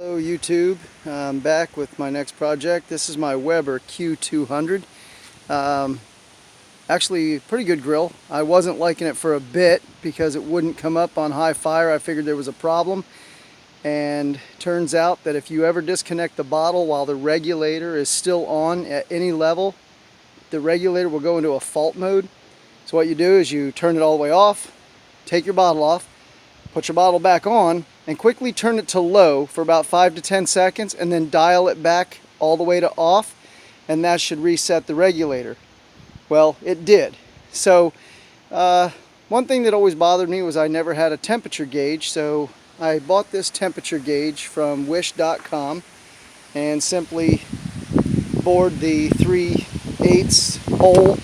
Hello YouTube, I'm back with my next project. This is my Weber Q200. Actually, pretty good grill. I wasn't liking it for a bit because it wouldn't come up on high fire. I figured there was a problem, and turns out that if you ever disconnect the bottle while the regulator is still on at any level, the regulator will go into a fault mode. So what you do is you turn it all the way off, take your bottle off, put your bottle back on, and quickly turn it to low for about 5 to 10 seconds, and then dial it back all the way to off, and that should reset the regulator. Well, it did. So one thing that always bothered me was I never had a temperature gauge, so I bought this temperature gauge from wish.com and simply bored the 3/8 hole.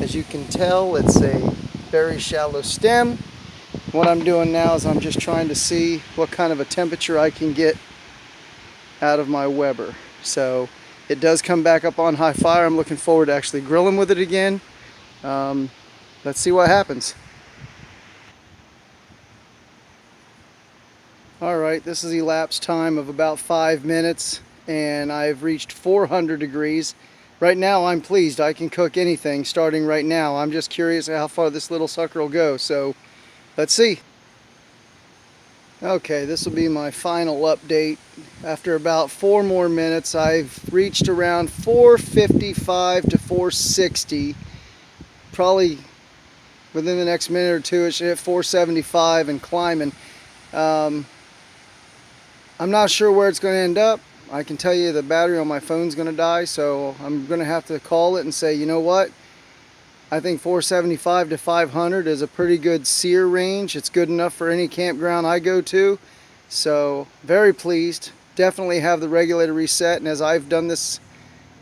As you can tell, it's a very shallow stem. What I'm doing now is I'm just trying to see what kind of a temperature I can get out of my Weber. So it does come back up on high fire. I'm looking forward to actually grilling with it again. Let's see what happens. Alright, this is elapsed time of about 5 minutes and I've reached 400 degrees. Right now I'm pleased. I can cook anything starting right now. I'm just curious how far this little sucker will go. So let's see. Okay, this will be my final update. After about 4 more minutes, I've reached around 455 to 460. Probably within the next minute or two, it should hit 475 and climbing. I'm not sure where it's going to end up. I can tell you the battery on my phone's going to die, so I'm going to have to call it and say, you know what? I think 475 to 500 is a pretty good sear range. It's good enough for any campground I go to. So very pleased. Definitely have the regulator reset, and as I've done this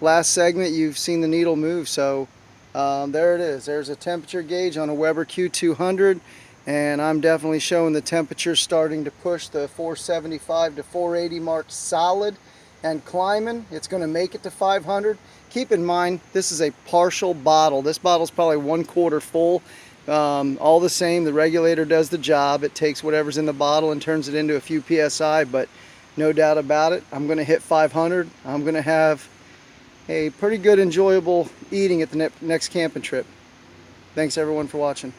last segment, you've seen the needle move. So there it is. There's a temperature gauge on a Weber Q200, and I'm definitely showing the temperature starting to push the 475 to 480 mark solid and climbing. It's going to make it to 500. Keep in mind, this is a partial bottle. This bottle's probably 1/4 full. All the same, the regulator does the job. It takes whatever's in the bottle and turns it into a few PSI, but no doubt about it, I'm going to hit 500. I'm going to have a pretty good, enjoyable eating at the next camping trip. Thanks everyone for watching.